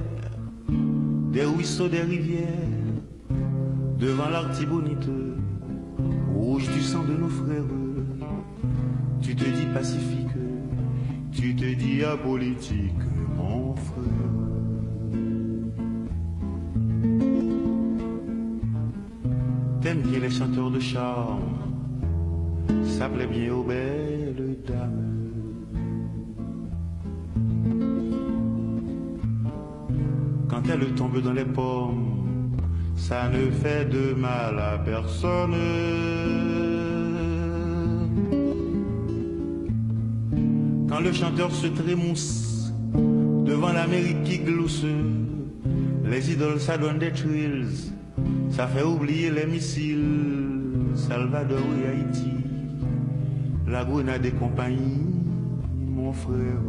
des ruisseaux, des rivières, devant l'Artibonite, rouge du sang de nos frères. Tu te dis pacifique, tu te dis apolitique, mon frère. T'aimes bien les chanteurs de charme, ça plaît bien aux belles dames. Quand elle tombe dans les pommes, ça ne fait de mal à personne. Quand le chanteur se trémousse devant l'Amérique qui glousse, les idoles ça donne des thrills, ça fait oublier les missiles. Salvador et Haïti, la Grenade et compagnie, mon frère.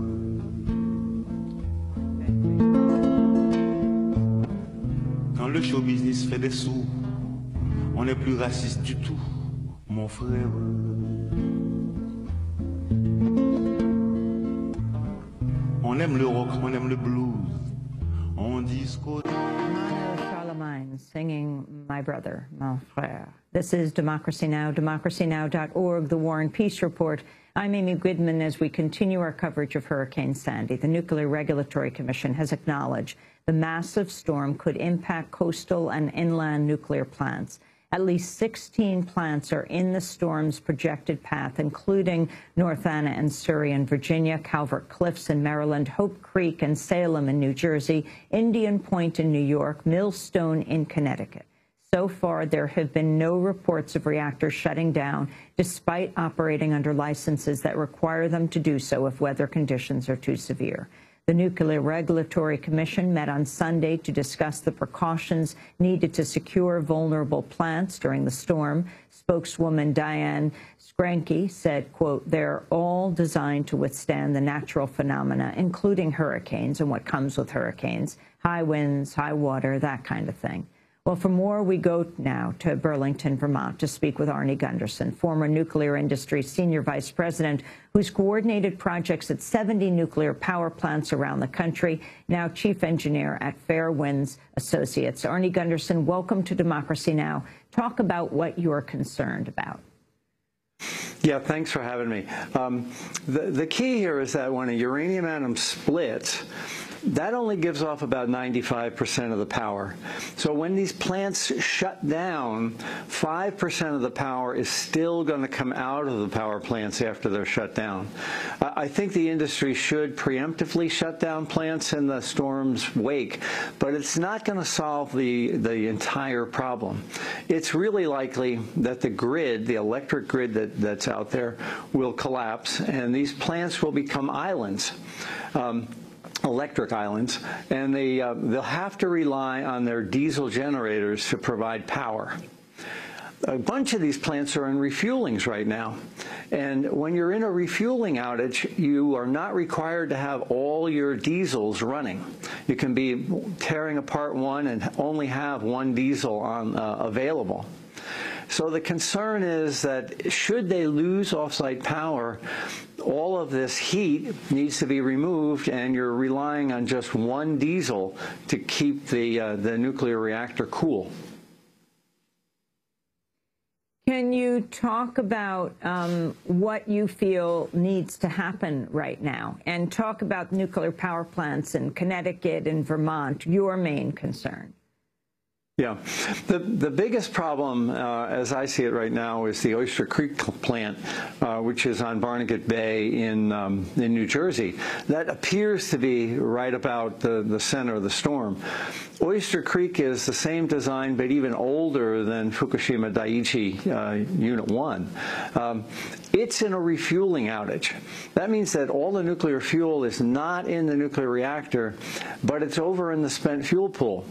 Quand le show business fait des sous, on n'est plus raciste du tout, mon frère. On aime le rock, on aime le blues. On disco. Charlemagne singing My Brother, Mon Frère. This is Democracy Now!, democracynow.org, The War and Peace Report. I'm Amy Goodman as we continue our coverage of Hurricane Sandy. The Nuclear Regulatory Commission has acknowledged the massive storm could impact coastal and inland nuclear plants. At least 16 plants are in the storm's projected path, including North Anna and Surrey in Virginia, Calvert Cliffs in Maryland, Hope Creek and Salem in New Jersey, Indian Point in New York, Millstone in Connecticut. So far, there have been no reports of reactors shutting down, despite operating under licenses that require them to do so if weather conditions are too severe. The Nuclear Regulatory Commission met on Sunday to discuss the precautions needed to secure vulnerable plants during the storm. Spokeswoman Diane Skranke said, quote, "They're all designed to withstand the natural phenomena, including hurricanes and what comes with hurricanes, high winds, high water, that kind of thing." Well, for more, we go now to Burlington, Vermont, to speak with Arnie Gundersen, former nuclear industry senior vice president, who's coordinated projects at 70 nuclear power plants around the country, now chief engineer at Fairewinds Associates. Arnie Gundersen, welcome to Democracy Now! Talk about what you're concerned about. Yeah, thanks for having me. The key here is that when a uranium atom splits, that only gives off about 95% of the power. So when these plants shut down, 5% of the power is still going to come out of the power plants after they're shut down. I think the industry should preemptively shut down plants in the storm's wake, but it's not going to solve the entire problem. It's really likely that the grid, the electric grid that's out there, will collapse, and these plants will become islands. Electric islands, and they'll have to rely on their diesel generators to provide power. A bunch of these plants are in refuelings right now, and when you're in a refueling outage, you are not required to have all your diesels running. You can be tearing apart one and only have one diesel on available. So the concern is that should they lose off-site power, all of this heat needs to be removed, and you're relying on just one diesel to keep the nuclear reactor cool. Can you talk about what you feel needs to happen right now, and talk about nuclear power plants in Connecticut and Vermont, your main concern? Yeah, the biggest problem, as I see it right now, is the Oyster Creek plant, which is on Barnegat Bay in New Jersey. That appears to be right about the center of the storm. Oyster Creek is the same design, but even older than Fukushima Daiichi Unit 1. It's in a refueling outage. That means that all the nuclear fuel is not in the nuclear reactor, but it's over in the spent fuel pool.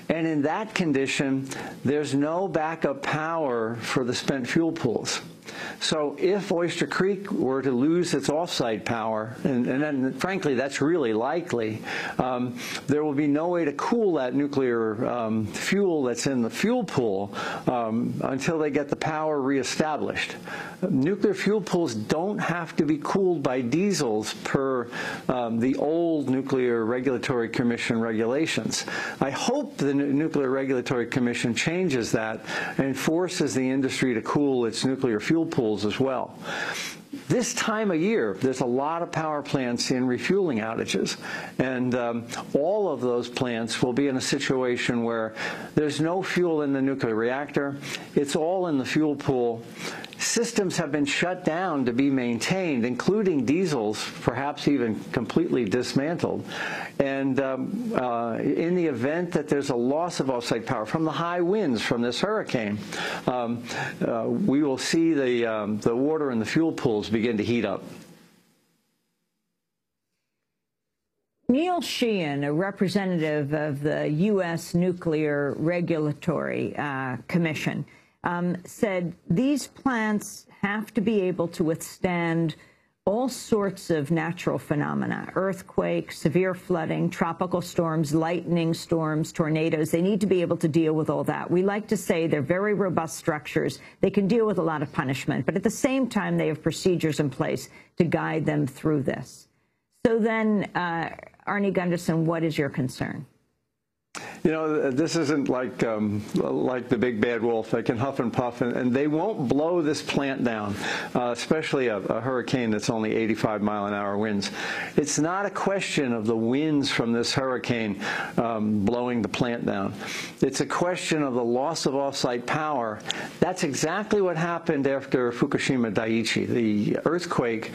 And in that condition, there's no backup power for the spent fuel pools. So if Oyster Creek were to lose its off-site power, and then frankly that's really likely, there will be no way to cool that nuclear fuel that's in the fuel pool until they get the power reestablished. Nuclear fuel pools don't have to be cooled by diesels per the old Nuclear Regulatory Commission regulations. I hope the Nuclear Regulatory Commission changes that and forces the industry to cool its nuclear fuel pools as well. This time of year, there's a lot of power plants in refueling outages, and all of those plants will be in a situation where there's no fuel in the nuclear reactor. It's all in the fuel pool. Systems have been shut down to be maintained, including diesels, perhaps even completely dismantled. And in the event that there's a loss of off-site power from the high winds from this hurricane, we will see the water in the fuel pools begin to heat up. Neil Sheehan, a representative of the U.S. Nuclear Regulatory Commission, said these plants have to be able to withstand all sorts of natural phenomena, earthquakes, severe flooding, tropical storms, lightning storms, tornadoes. They need to be able to deal with all that. We like to say they're very robust structures. They can deal with a lot of punishment, but at the same time, they have procedures in place to guide them through this. So then, Arnie Gundersen, what is your concern? You know, this isn't like the big bad wolf that can huff and puff, and they won't blow this plant down, especially a hurricane that's only 85-mile-an-hour winds. It's not a question of the winds from this hurricane blowing the plant down. It's a question of the loss of off-site power. That's exactly what happened after Fukushima Daiichi. The earthquake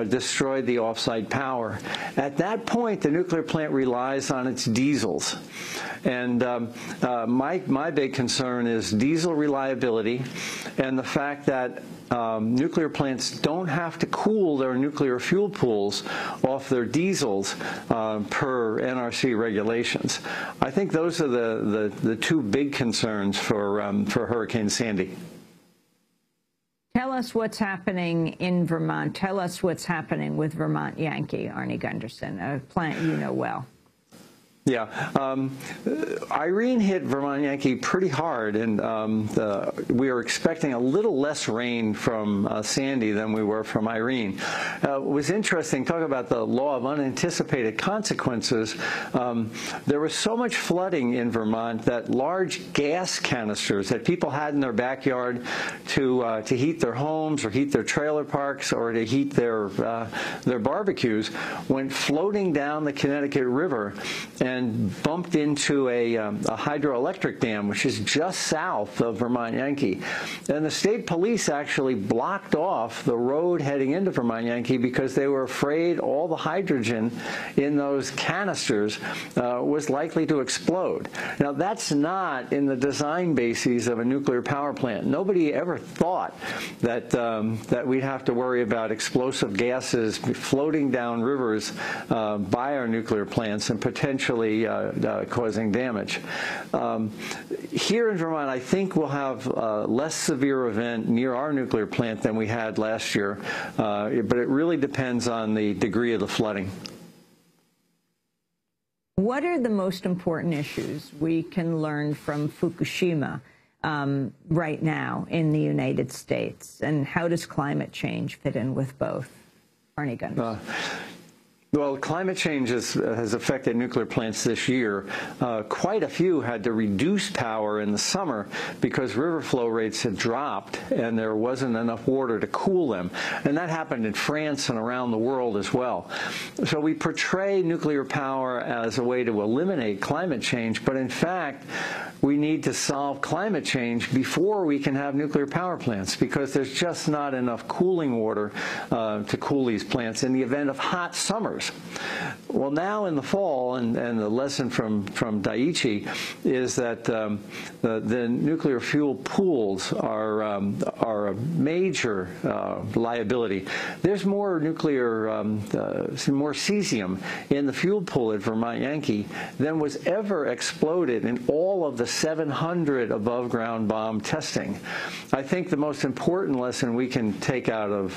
destroyed the off-site power. At that point, the nuclear plant relies on its diesels. And my big concern is diesel reliability and the fact that nuclear plants don't have to cool their nuclear fuel pools off their diesels per NRC regulations. I think those are the two big concerns for Hurricane Sandy. Tell us what's happening in Vermont. Tell us what's happening with Vermont Yankee, Arnie Gundersen, a plant you know well. Yeah, Irene hit Vermont Yankee pretty hard, and we are expecting a little less rain from Sandy than we were from Irene. It was interesting, talk about the law of unanticipated consequences. There was so much flooding in Vermont that large gas canisters that people had in their backyard to heat their homes or heat their trailer parks or to heat their barbecues went floating down the Connecticut River and bumped into a hydroelectric dam, which is just south of Vermont Yankee. And the state police actually blocked off the road heading into Vermont Yankee because they were afraid all the hydrogen in those canisters was likely to explode. Now, that's not in the design bases of a nuclear power plant. Nobody ever thought that we'd have to worry about explosive gases floating down rivers by our nuclear plants and potentially causing damage. Here in Vermont, I think we'll have a less severe event near our nuclear plant than we had last year, but it really depends on the degree of the flooding. What are the most important issues we can learn from Fukushima right now in the United States, and how does climate change fit in with both? Arnie Gundersen. Well, climate change has affected nuclear plants this year. Quite a few had to reduce power in the summer because river flow rates had dropped and there wasn't enough water to cool them. And that happened in France and around the world as well. So we portray nuclear power as a way to eliminate climate change, but in fact, we need to solve climate change before we can have nuclear power plants because there's just not enough cooling water to cool these plants in the event of hot summers. Well, now in the fall, and the lesson from Daiichi is that the nuclear fuel pools are a major liability. There's more nuclear, more cesium in the fuel pool at Vermont Yankee than was ever exploded in all of the 700 above-ground bomb testing. I think the most important lesson we can take out of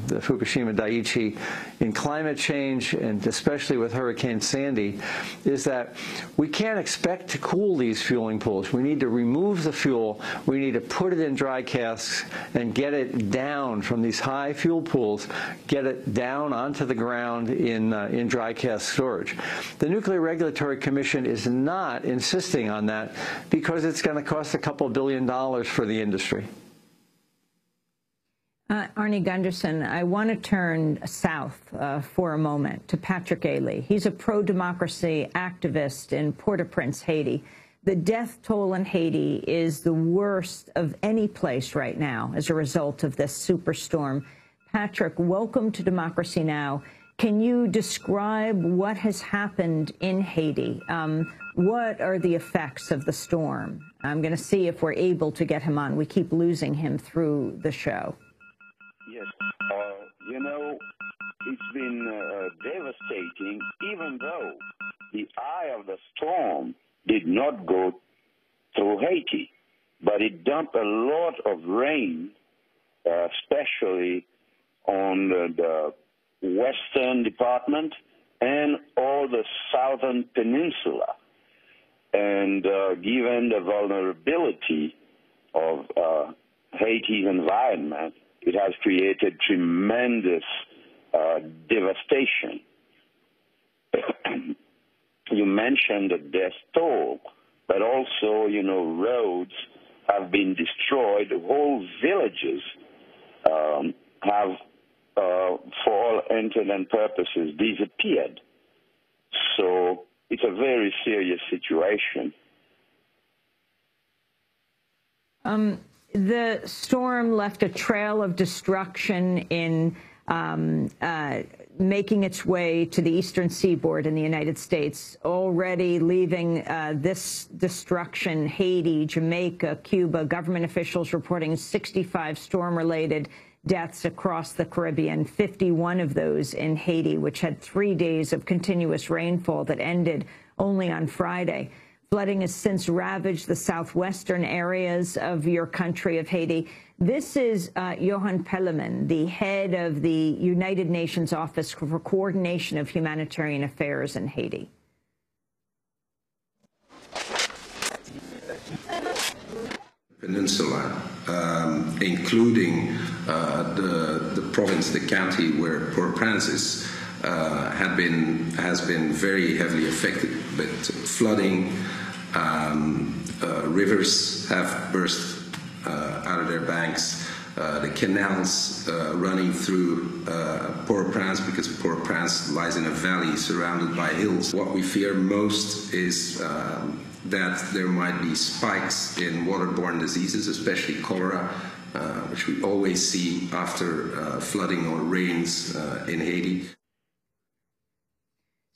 the Fukushima Daiichi in climate change, and especially with Hurricane Sandy, is that we can't expect to cool these fueling pools. We need to remove the fuel. We need to put it in dry casks and get it down from these high fuel pools, get it down onto the ground in dry cask storage. The Nuclear Regulatory Commission is not insisting on that because it's going to cost a couple $2 billion for the industry. Arnie Gundersen, I want to turn south for a moment to Patrick Ailey. He's a pro-democracy activist in Port-au-Prince, Haiti. The death toll in Haiti is the worst of any place right now as a result of this superstorm. Patrick, welcome to Democracy Now! Can you describe what has happened in Haiti? What are the effects of the storm? I'm going to see if we're able to get him on. We keep losing him through the show. Yes, you know, it's been devastating, even though the eye of the storm did not go through Haiti, but it dumped a lot of rain, especially on the western department and all the southern peninsula. And given the vulnerability of Haiti's environment, it has created tremendous devastation. you mentioned the death toll, but also, roads have been destroyed. Whole villages have, for all intents and purposes, disappeared. So it's a very serious situation. The storm left a trail of destruction in making its way to the eastern seaboard in the United States, already leaving this destruction, Haiti, Jamaica, Cuba. Government officials reporting 65 storm-related deaths across the Caribbean, 51 of those in Haiti, which had 3 days of continuous rainfall that ended only on Friday. Flooding has since ravaged the southwestern areas of your country of Haiti. This is Johan Pelleman, the head of the United Nations Office for Coordination of Humanitarian Affairs in Haiti. Peninsula, including the province, the county where Port-au-Prince has been very heavily affected by flooding. Rivers have burst out of their banks. The canals running through Port-au-Prince, because Port-au-Prince lies in a valley surrounded by hills. What we fear most is that there might be spikes in waterborne diseases, especially cholera, which we always see after flooding or rains in Haiti.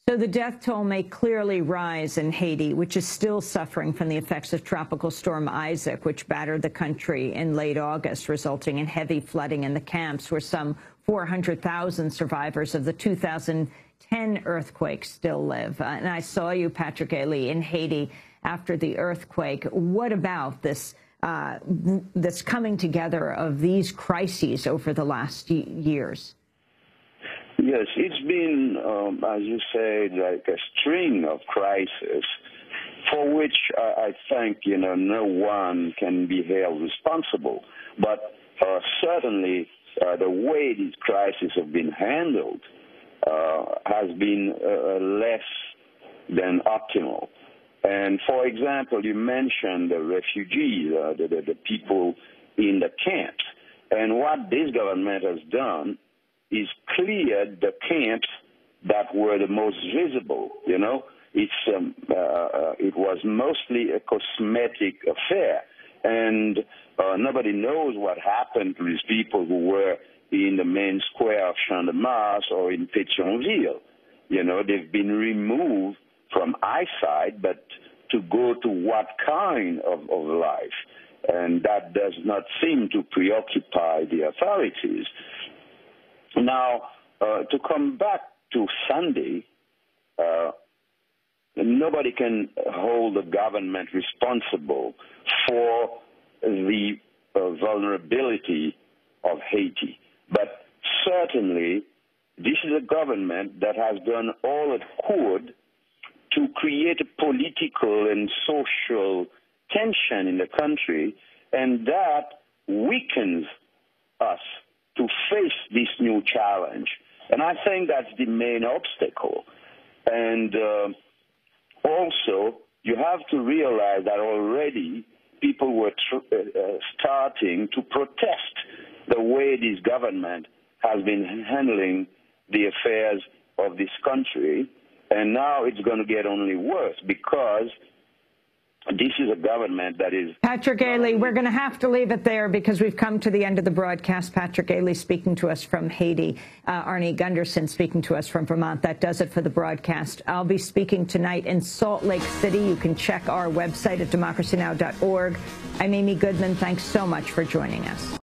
So the death toll may clearly rise in Haiti, which is still suffering from the effects of Tropical Storm Isaac, which battered the country in late August, resulting in heavy flooding in the camps where some 400,000 survivors of the 2010 earthquake still live. And I saw you, Patrick Ailey, in Haiti after the earthquake. What about this coming together of these crises over the last years? Yes, it's been, as you say, like a string of crises for which I think, no one can be held responsible. But certainly the way these crises have been handled has been less than optimal. And, for example, you mentioned the refugees, the people in the camps. And what this government has done is cleared the camps that were the most visible. It was mostly a cosmetic affair, and nobody knows what happened to these people who were in the main square of Champ-de-Mars or in Pétionville. They've been removed from eyesight, but to go to what kind of life? And that does not seem to preoccupy the authorities. Now, to come back to Sunday, nobody can hold the government responsible for the vulnerability of Haiti. But certainly, this is a government that has done all it could to create a political and social tension in the country, and that weakens us to face this new challenge. And I think that's the main obstacle. And also, you have to realize that already people were starting to protest the way this government has been handling the affairs of this country. And now it's going to get only worse because this is a government that is... Patrick Ailey, we're going to have to leave it there because we've come to the end of the broadcast. Patrick Ailey speaking to us from Haiti, Arnie Gundersen speaking to us from Vermont. That does it for the broadcast. I'll be speaking tonight in Salt Lake City. You can check our website at democracynow.org. I'm Amy Goodman. Thanks so much for joining us.